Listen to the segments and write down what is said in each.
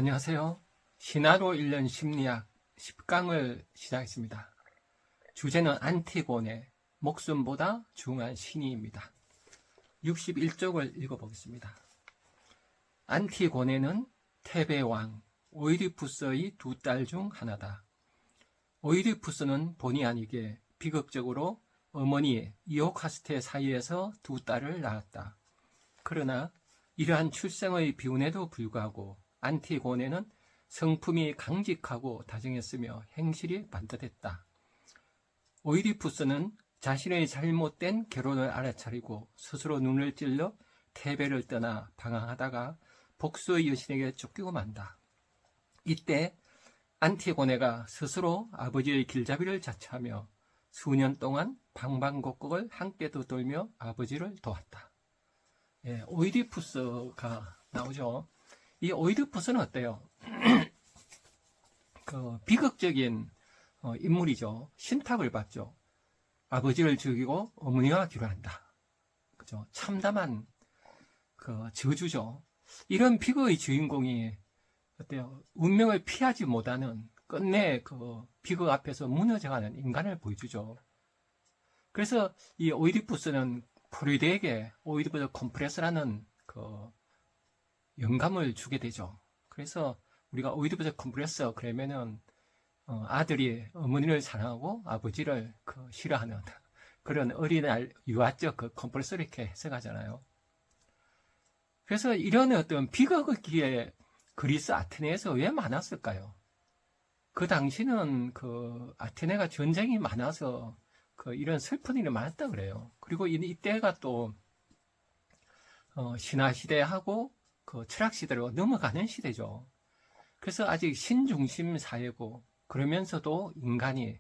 안녕하세요. 신화로 1년 심리학 10강을 시작했습니다. 주제는 안티고네, 목숨보다 중요한 신이입니다. 61쪽을 읽어보겠습니다. 안티고네는 테베 왕 오이디푸스의 두 딸 중 하나다. 오이디푸스는 본의 아니게 비극적으로 어머니 이오카스테 사이에서 두 딸을 낳았다. 그러나 이러한 출생의 비운에도 불구하고 안티고네는 성품이 강직하고 다정했으며 행실이 반듯했다. 오이디푸스는 자신의 잘못된 결혼을 알아차리고 스스로 눈을 찔러 테베를 떠나 방황하다가 복수의 여신에게 쫓기고 만다. 이때 안티고네가 스스로 아버지의 길잡이를 자처하며 수년 동안 방방곡곡을 함께 돌며 아버지를 도왔다. 오이디푸스가 나오죠. 이 오이디푸스는 어때요? 비극적인 인물이죠. 신탁을 받죠. 아버지를 죽이고 어머니와 결혼한다. 그죠? 참담한 저주죠. 이런 비극의 주인공이 어때요? 운명을 피하지 못하는 끝내 비극 앞에서 무너져가는 인간을 보여주죠. 그래서 이 오이디푸스는 프로이드에게 오이디푸스 콤플렉스라는 영감을 주게 되죠. 그래서 우리가 오이디푸스 콤플렉스 그러면은 아들이 어머니를 사랑하고 아버지를 싫어하는 그런 어린아이 유아적 콤플렉스를 이렇게 해석하잖아요. 그래서 이런 어떤 비극기에 그리스 아테네에서 왜 많았을까요? 그 당시는 아테네가 전쟁이 많아서 이런 슬픈 일이 많았다 그래요. 그리고 이때가 또 신화 시대하고 철학 시대로 넘어가는 시대죠. 그래서 아직 신중심 사회고 그러면서도 인간이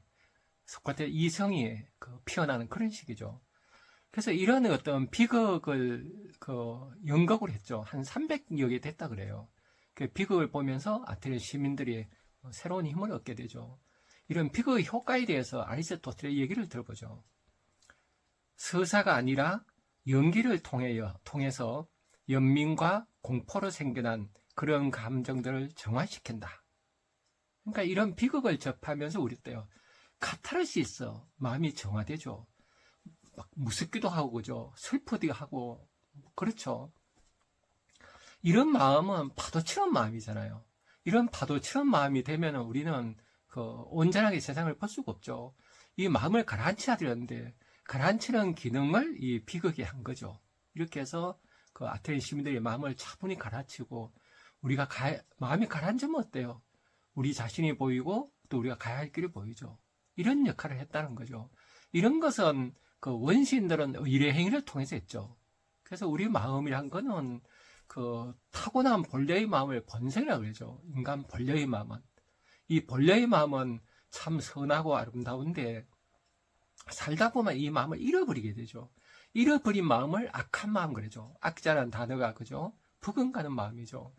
소크라테스 이성이 피어나는 그런 시기죠. 그래서 이런 어떤 비극을 연극을 했죠. 한 300여 개 됐다 그래요. 그 비극을 보면서 아테네 시민들이 새로운 힘을 얻게 되죠. 이런 비극의 효과에 대해서 아리스토텔의 얘기를 들어보죠. 서사가 아니라 연기를 통해서 연민과 공포로 생겨난 그런 감정들을 정화시킨다. 그러니까 이런 비극을 접하면서 우리 때요. 카타르시스, 마음이 정화되죠. 막 무섭기도 하고, 그죠? 슬프기도 하고, 그렇죠. 이런 마음은 파도처럼 마음이잖아요. 이런 파도처럼 마음이 되면 우리는 온전하게 세상을 볼 수가 없죠. 이 마음을 가라앉혀야 되는데, 가라앉히는 기능을 이 비극이 한 거죠. 이렇게 해서 아테네 시민들의 마음을 차분히 가라앉히고, 우리가 마음이 가라앉으면 어때요? 우리 자신이 보이고, 또 우리가 가야 할 길이 보이죠. 이런 역할을 했다는 거죠. 이런 것은 원시인들은 의례 행위를 통해서 했죠. 그래서 우리 마음이란 거는 타고난 본래의 마음을 본성이라고 그러죠. 인간 본래의 마음은. 이 본래의 마음은 참 선하고 아름다운데 살다 보면 이 마음을 잃어버리게 되죠. 잃어버린 마음을 악한 마음 그러죠. 악자라는 단어가 그죠? 부근가는 마음이죠.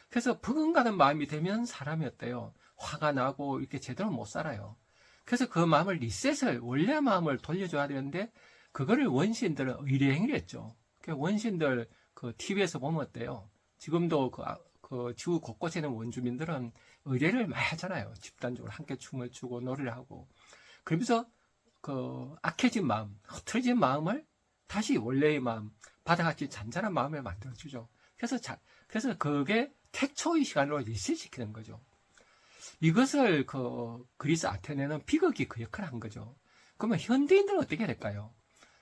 그래서 부근가는 마음이 되면 사람이 어때요? 화가 나고 이렇게 제대로 못 살아요. 그래서 그 마음을 리셋을 원래 마음을 돌려줘야 되는데 그거를 원시인들은 의례행위를 했죠. 원시인들 TV에서 보면 어때요? 지금도 지구 곳곳에 있는 원주민들은 의례를 많이 하잖아요. 집단적으로 함께 춤을 추고 노래를 하고. 그러면서 악해진 마음, 흐트러진 마음을 다시 원래의 마음, 바다같이 잔잔한 마음을 만들어주죠. 그래서 그게 태초의 시간으로 리셋시키는 거죠. 이것을 그리스 아테네는 비극이 그 역할을 한 거죠. 그러면 현대인들은 어떻게 될까요?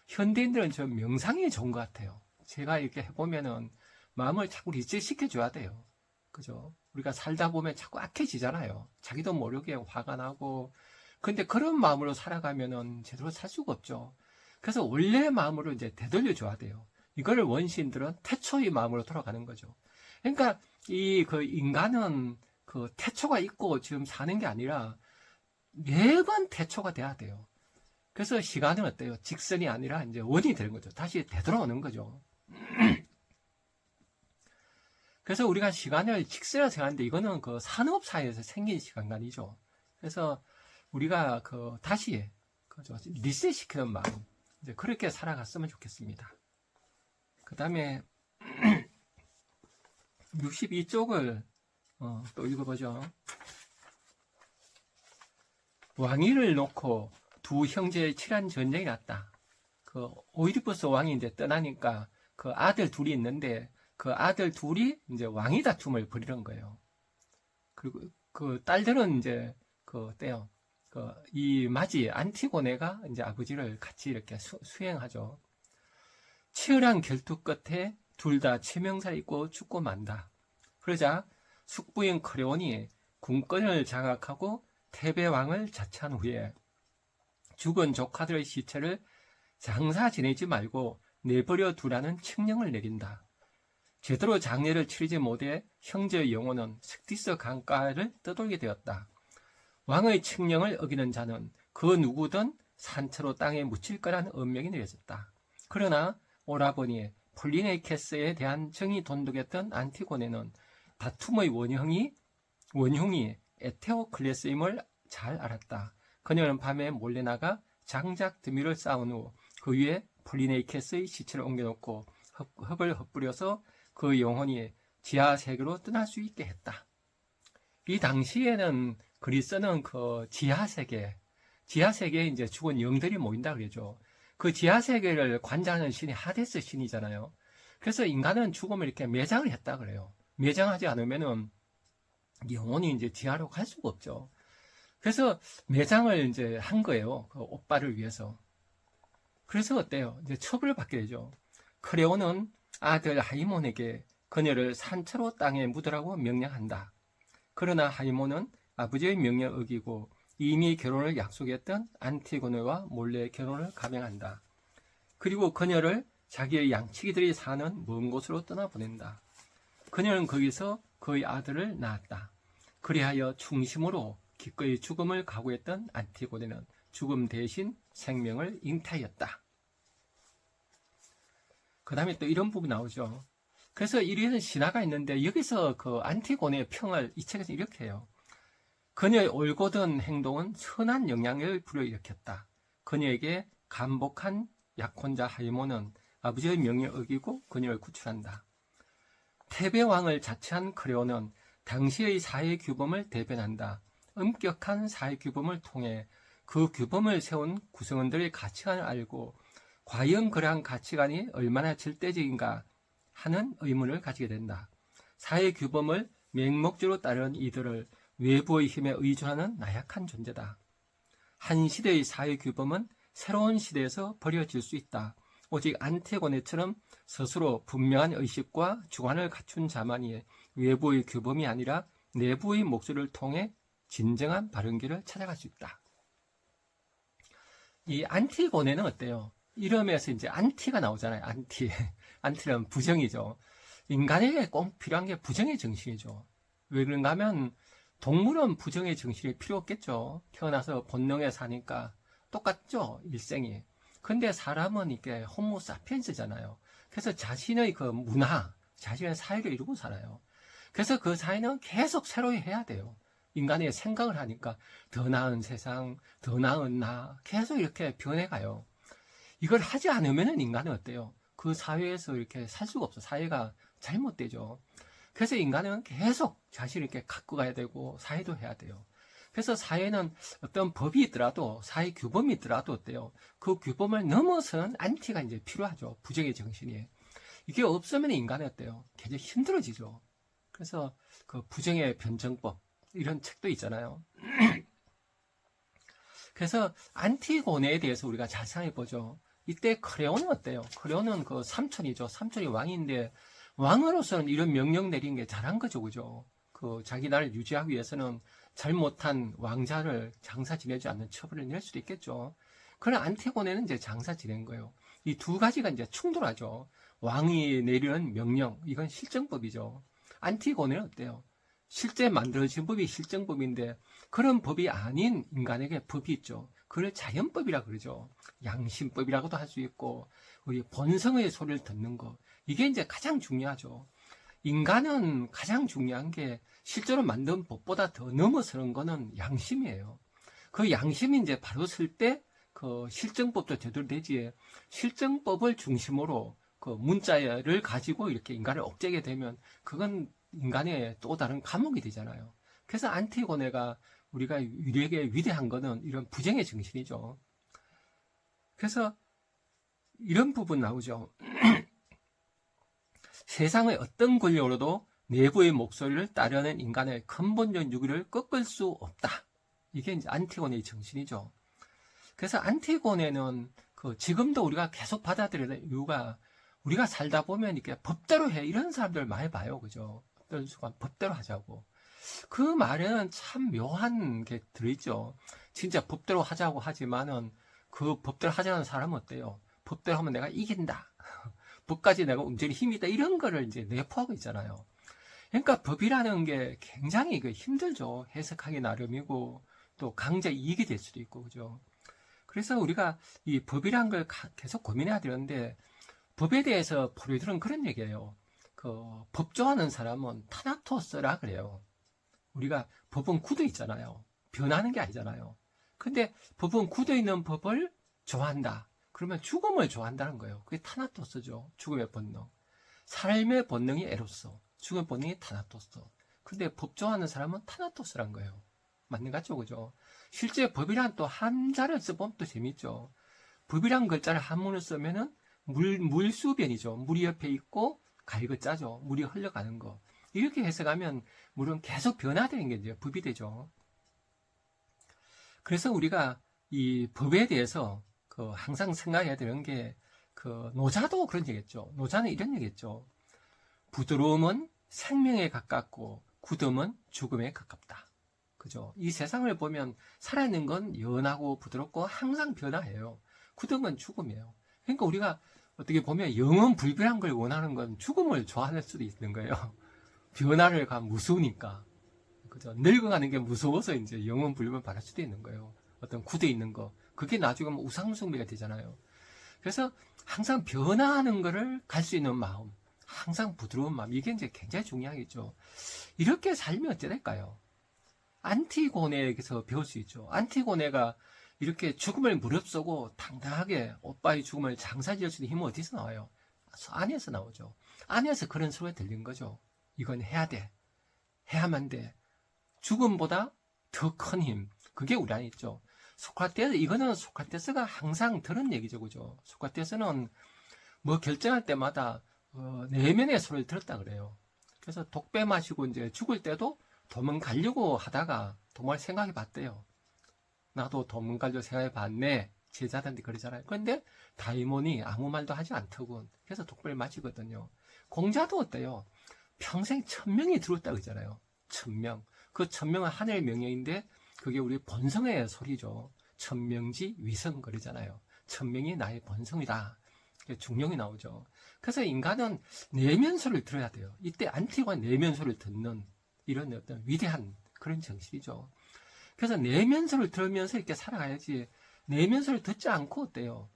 현대인들은 좀 명상이 좋은 것 같아요. 제가 이렇게 해보면은 마음을 자꾸 리셋시켜줘야 돼요. 그죠? 우리가 살다 보면 자꾸 악해지잖아요. 자기도 모르게 화가 나고. 근데 그런 마음으로 살아가면은 제대로 살 수가 없죠. 그래서 원래의 마음으로 이제 되돌려줘야 돼요. 이거를 원시인들은 태초의 마음으로 돌아가는 거죠. 그러니까 인간은 태초가 있고 지금 사는 게 아니라 매번 태초가 돼야 돼요. 그래서 시간은 어때요? 직선이 아니라 이제 원이 되는 거죠. 다시 되돌아오는 거죠. 그래서 우리가 시간을 직선으로 생각하는데 이거는 산업사회에서 생긴 시간관이죠. 그래서 우리가 다시 리셋시키는 마음, 이제 그렇게 살아갔으면 좋겠습니다. 그 다음에 62쪽을 또 읽어보죠. 왕위를 놓고 두 형제의 치란 전쟁이 났다. 그 오이디푸스 왕이 이제 떠나니까 그 아들 둘이 있는데 그 아들 둘이 이제 왕위 다툼을 벌이는 거예요. 그리고 그 딸들은 이제 그 때요. 이 맞이 안티고네가 이제 아버지를 같이 이렇게 수행하죠. 치열한 결투 끝에 둘 다 치명살 입고 죽고 만다. 그러자 숙부인 크레온이 군권을 장악하고 테베왕을 자처한 후에 죽은 조카들의 시체를 장사 지내지 말고 내버려 두라는 칙령을 내린다. 제대로 장례를 치르지 못해 형제의 영혼은 스티스 강가를 떠돌게 되었다. 왕의 칙령을 어기는 자는 그 누구든 산채로 땅에 묻힐 거라는 엄명이 내려졌다. 그러나 오라버니 폴리네이케스에 대한 정이 돈독했던 안티고네는 다툼의 원흉이 에테오클레스임을 잘 알았다. 그녀는 밤에 몰래 나가 장작 드미를 쌓은 후 그 위에 폴리네이케스의 시체를 옮겨놓고 흙을 흩뿌려서 그 영혼이 지하 세계로 떠날 수 있게 했다. 이 당시에는 그리스는 그 지하 세계에 이제 죽은 영들이 모인다 그러죠. 그 지하 세계를 관장하는 신이 하데스 신이잖아요. 그래서 인간은 죽음을 이렇게 매장을 했다 그래요. 매장하지 않으면은 영혼이 이제 지하로 갈 수가 없죠. 그래서 매장을 이제 한 거예요. 그 오빠를 위해서. 그래서 어때요? 이제 처벌을 받게 되죠. 크레온은 아들 하이몬에게 그녀를 산채로 땅에 묻으라고 명령한다. 그러나 하이몬은 아버지의 명령을 어기고 이미 결혼을 약속했던 안티고네와 몰래 결혼을 감행한다. 그리고 그녀를 자기의 양치기들이 사는 먼 곳으로 떠나보낸다. 그녀는 거기서 그의 아들을 낳았다. 그리하여 충심으로 기꺼이 죽음을 각오했던 안티고네는 죽음 대신 생명을 잉타하였다. 그 다음에 또 이런 부분이 나오죠. 그래서 이런 신화가 있는데 여기서 그 안티고네의 평을 이 책에서 이렇게 해요. 그녀의 올곧은 행동은 선한 영향을 불러일으켰다. 그녀에게 감복한 약혼자 하이몬은 아버지의 명령을 어기고 그녀를 구출한다. 테베왕을 자처한 크레온은 당시의 사회 규범을 대변한다. 엄격한 사회 규범을 통해 그 규범을 세운 구성원들의 가치관을 알고 과연 그러한 가치관이 얼마나 절대적인가 하는 의문을 가지게 된다. 사회 규범을 맹목적으로 따르는 이들을 외부의 힘에 의존하는 나약한 존재다. 한 시대의 사회 규범은 새로운 시대에서 버려질 수 있다. 오직 안티고네처럼 스스로 분명한 의식과 주관을 갖춘 자만이 외부의 규범이 아니라 내부의 목소리를 통해 진정한 바른길을 찾아갈 수 있다. 이 안티고네는 어때요? 이름에서 이제 안티가 나오잖아요. 안티는 부정이죠. 인간에게 꼭 필요한 게 부정의 정신이죠. 왜 그런가 하면 동물은 부정의 정신이 필요 없겠죠. 태어나서 본능에 사니까 똑같죠, 일생이. 근데 사람은 이게 호모 사피엔스잖아요. 그래서 자신의 그 문화, 자신의 사회를 이루고 살아요. 그래서 그 사회는 계속 새로이 해야 돼요. 인간의 생각을 하니까 더 나은 세상, 더 나은 나 계속 이렇게 변해가요. 이걸 하지 않으면 인간은 어때요? 그 사회에서 이렇게 살 수가 없어. 사회가 잘못되죠. 그래서 인간은 계속 자신을 이렇게 갖고 가야 되고 사회도 해야 돼요. 그래서 사회는 어떤 법이 있더라도 사회 규범이 있더라도 어때요? 그 규범을 넘어서는 안티가 이제 필요하죠. 부정의 정신이. 이게 없으면 인간은 어때요? 굉장히 힘들어지죠. 그래서 그 부정의 변정법 이런 책도 있잖아요. 그래서 안티고네에 대해서 우리가 잘 생각해 보죠. 이때 크레온은 어때요? 크레온은 그 삼촌이죠. 삼촌이 왕인데 왕으로서는 이런 명령 내린 게 잘한 거죠, 그죠? 그 자기 나라를 유지하기 위해서는 잘못한 왕자를 장사 지내지 않는 처벌을 낼 수도 있겠죠. 그러나 안티고네는 이제 장사 지낸 거예요. 이 두 가지가 이제 충돌하죠. 왕이 내리는 명령, 이건 실정법이죠. 안티고네는 어때요? 실제 만들어진 법이 실정법인데 그런 법이 아닌 인간에게 법이 있죠. 그걸 자연법이라 그러죠. 양심법이라고도 할 수 있고 우리 본성의 소리를 듣는 거. 이게 이제 가장 중요하죠. 인간은 가장 중요한 게 실제로 만든 법보다 더 넘어서는 거는 양심이에요. 그 양심이 이제 바로 설 때 그 실정법도 제대로 되지. 실정법을 중심으로 그 문자를 가지고 이렇게 인간을 억제게 되면 그건 인간의 또 다른 감옥이 되잖아요. 그래서 안티고네가 우리가 우리에게 위대한 거는 이런 부정의 정신이죠. 그래서 이런 부분 나오죠. 세상의 어떤 권력으로도 내부의 목소리를 따르는 인간의 근본적 유기를 꺾을 수 없다. 이게 이제 안티고네의 정신이죠. 그래서 안티고네는 지금도 우리가 계속 받아들여야 될 이유가 우리가 살다 보면 이렇게 법대로 해 이런 사람들 많이 봐요. 그죠? 어떤 순간 법대로 하자고. 그 말에는 참 묘한 게 들어있죠. 진짜 법대로 하자고 하지만은 그 법대로 하자는 사람은 어때요? 법대로 하면 내가 이긴다. 법까지 내가 움직이는 힘이 있다. 이런 거를 이제 내포하고 있잖아요. 그러니까 법이라는 게 굉장히 힘들죠. 해석하기 나름이고 또 강제 이익이 될 수도 있고 그죠. 그래서 우리가 이 법이란 걸 계속 고민해야 되는데 법에 대해서 포로들은 그런 얘기예요. 법 좋아하는 사람은 타나토스라 그래요. 우리가 법은 굳어 있잖아요. 변하는 게 아니잖아요. 근데 법은 굳어 있는 법을 좋아한다. 그러면 죽음을 좋아한다는 거예요. 그게 타나토스죠. 죽음의 본능. 삶의 본능이 에로스, 죽음의 본능이 타나토스. 근데 법 좋아하는 사람은 타나토스란 거예요. 맞는 것 같죠, 그죠? 실제 법이란 또 한자를 써보면 또 재밌죠. 법이란 글자를 한문을 쓰면은 물수변이죠. 물이 옆에 있고 갈글자죠. 물이 흘러가는 거. 이렇게 해석하면 물은 계속 변화되는 게 이제 법이 되죠. 그래서 우리가 이 법에 대해서 항상 생각해야 되는 게 노자도 그런 얘기했죠. 노자는 이런 얘기했죠. 부드러움은 생명에 가깝고 굳음은 죽음에 가깝다. 그죠? 이 세상을 보면 살아있는 건 연하고 부드럽고 항상 변화해요. 굳음은 죽음이에요. 그러니까 우리가 어떻게 보면 영원 불변한 걸 원하는 건 죽음을 좋아할 수도 있는 거예요. 변화를 무서우니까. 그죠? 늙어가는 게 무서워서 이제 영원 불변을 바랄 수도 있는 거예요. 어떤 굳어 있는 거. 그게 나중에 우상숭배가 되잖아요. 그래서 항상 변화하는 거를 갈 수 있는 마음. 항상 부드러운 마음. 이게 이제 굉장히 중요하겠죠. 이렇게 살면 어찌 될까요? 안티고네에게서 배울 수 있죠. 안티고네가 이렇게 죽음을 무릅쓰고 당당하게 오빠의 죽음을 장사지을 수 있는 힘은 어디서 나와요? 안에서 나오죠. 안에서 그런 소리가 들린 거죠. 이건 해야 돼. 해야만 돼. 죽음보다 더 큰 힘. 그게 우리 안에 있죠. 이거는 소크라테스가 항상 들은 얘기죠. 그죠? 소크라테스는 뭐 결정할 때마다 내면의 소리를 들었다 그래요. 그래서 독배 마시고 이제 죽을 때도 도망가려고 하다가 정말 생각해 봤대요. 나도 도망가려고 생각해 봤네. 제자들한테 그러잖아요. 그런데 다이몬이 아무 말도 하지 않더군. 그래서 독배를 마시거든요. 공자도 어때요? 평생 1000명이 들어왔다 그러잖아요. 1000명. 그 1000명은 하늘의 명예인데 그게 우리 본성의 소리죠. 천명지 위성 그러잖아요. 1000명이 나의 본성이다. 중령이 나오죠. 그래서 인간은 내면 소리를 들어야 돼요. 이때 안티고가 내면 소리를 듣는 이런 어떤 위대한 그런 정신이죠. 그래서 내면 소리를 들으면서 이렇게 살아가야지 내면 소리를 듣지 않고 어때요?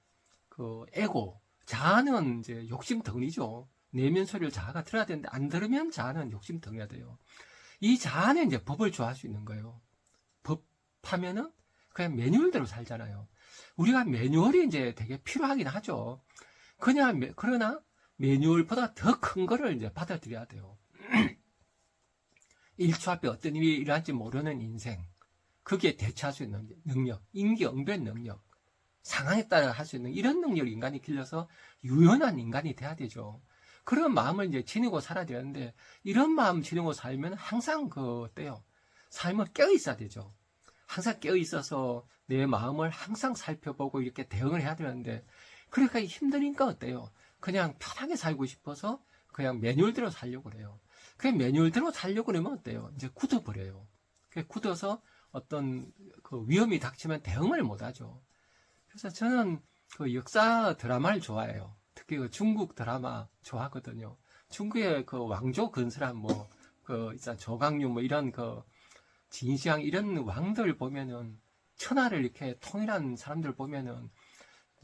에고, 자아는 이제 욕심 덩이죠. 내면 소리를 자아가 들어야 되는데 안 들으면 자아는 욕심 덩이야 돼요. 이 자아는 이제 법을 좋아할 수 있는 거예요. 법 하면은 그냥 매뉴얼대로 살잖아요. 우리가 매뉴얼이 이제 되게 필요하긴 하죠. 그러나 매뉴얼보다 더 큰 거를 이제 받아들여야 돼요. 1초 앞에 어떤 일이 일어날지 모르는 인생. 거기에 대처할 수 있는 능력, 임기응변 능력, 상황에 따라 할 수 있는 이런 능력을 인간이 길러서 유연한 인간이 돼야 되죠. 그런 마음을 이제 지니고 살아야 되는데 이런 마음 지니고 살면 항상 어때요? 삶을 깨어 있어야 되죠. 항상 깨어 있어서 내 마음을 항상 살펴보고 이렇게 대응을 해야 되는데 그러니까 힘드니까 어때요? 그냥 편하게 살고 싶어서 그냥 매뉴얼대로 살려고 그래요. 그냥 매뉴얼대로 살려고 그러면 어때요? 이제 굳어버려요. 굳어서 어떤 위험이 닥치면 대응을 못하죠. 그래서 저는 역사 드라마를 좋아해요. 특히 중국 드라마 좋아하거든요. 중국의 왕조 건설한 조강류 이런 진시황 이런 왕들 보면은 천하를 이렇게 통일한 사람들 보면은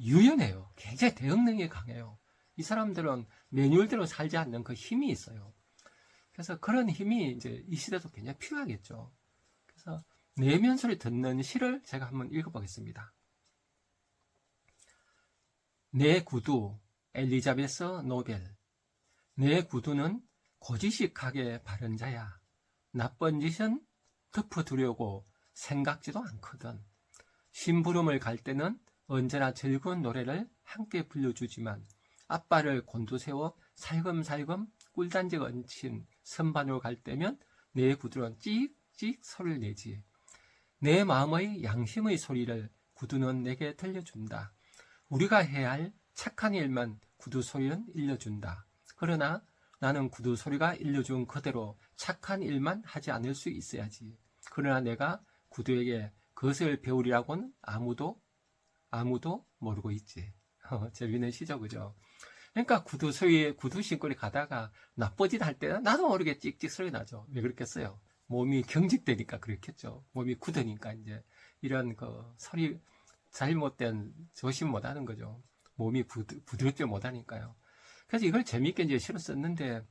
유연해요. 굉장히 대응 능력이 강해요. 이 사람들은 매뉴얼대로 살지 않는 그 힘이 있어요. 그래서 그런 힘이 이제 이 시대도 굉장히 필요하겠죠. 그래서 내면 소리 듣는 시를 제가 한번 읽어보겠습니다. 내 구두 엘리자베스 노벨. 내 구두는 고지식하게 바른 자야. 나쁜 짓은 덮어두려고 생각지도 않거든. 심부름을 갈 때는 언제나 즐거운 노래를 함께 불러주지만 앞발을 곤두세워 살금살금 꿀단지가 얹힌 선반으로 갈 때면 내 구두는 찍찍 소리를 내지. 내 마음의 양심의 소리를 구두는 내게 들려준다. 우리가 해야 할 착한 일만 구두 소리는 일러준다. 그러나 나는 구두 소리가 일러준 그대로 착한 일만 하지 않을 수 있어야지. 그러나 내가 구두에게 그것을 배우리라고는 아무도 모르고 있지. 재밌는 시죠, 그죠? 그러니까 구두 신고 가다가 나쁘짓 할 때는 나도 모르게 찍찍 소리 나죠. 왜 그렇겠어요? 몸이 경직되니까 그렇겠죠. 몸이 굳으니까 이제 이런 그 소리 잘못된 조심 못하는 거죠. 몸이 부드럽지 못하니까요. 그래서 이걸 재미있게 이제 실어 썼는데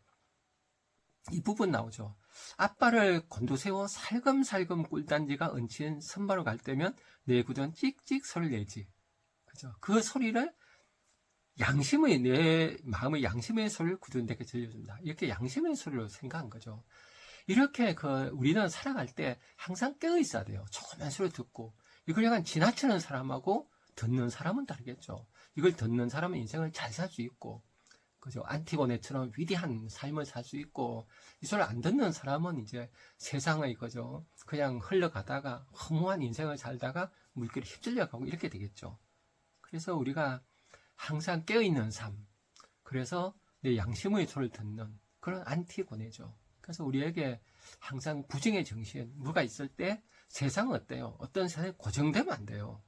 이 부분 나오죠. 앞발을 곤두세워 살금살금 꿀단지가 얹힌 선바로 갈 때면 내 구두는 찍찍 소리를 내지. 그죠? 그 소리를 내 마음의 양심의 소리를 구두는 내게 들려준다. 이렇게 양심의 소리로 생각한 거죠. 이렇게 우리는 살아갈 때 항상 깨어 있어야 돼요. 조그만 소리 듣고. 이걸 약간 지나치는 사람하고 듣는 사람은 다르겠죠. 이걸 듣는 사람은 인생을 잘 살 수 있고, 그죠? 안티고네처럼 위대한 삶을 살 수 있고, 이 소리를 안 듣는 사람은 이제 세상의 그죠? 그냥 흘러가다가 허무한 인생을 살다가 물길에 휩쓸려 가고 이렇게 되겠죠. 그래서 우리가 항상 깨어있는 삶, 그래서 내 양심의 소리를 듣는 그런 안티고네죠. 그래서 우리에게 항상 부정의 정신, 뭐가 있을 때 세상은 어때요? 어떤 세상이 고정되면 안 돼요.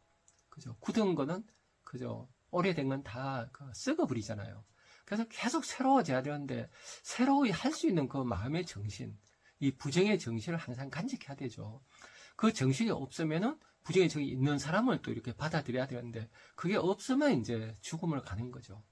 그죠? 굳은 거는, 그죠? 오래된 건 다 썩어버리잖아요. 그래서 계속 새로워져야 되는데, 새로이 할 수 있는 그 마음의 정신, 이 부정의 정신을 항상 간직해야 되죠. 그 정신이 없으면은 부정의 정신이 있는 사람을 또 이렇게 받아들여야 되는데, 그게 없으면 이제 죽음을 가는 거죠.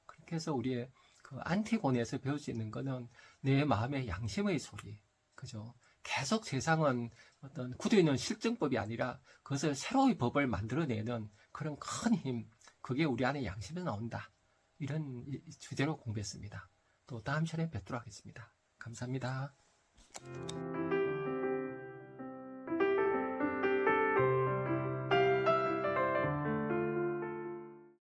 그렇게 해서 우리의 그 안티고네에서 배울 수 있는 거는 내 마음의 양심의 소리, 그죠? 계속 세상은 어떤 굳어있는 실정법이 아니라 그것을 새로운 법을 만들어내는 그런 큰 힘, 그게 우리 안에 양심에서 나온다. 이런 주제로 공부했습니다. 또 다음 시간에 뵙도록 하겠습니다. 감사합니다.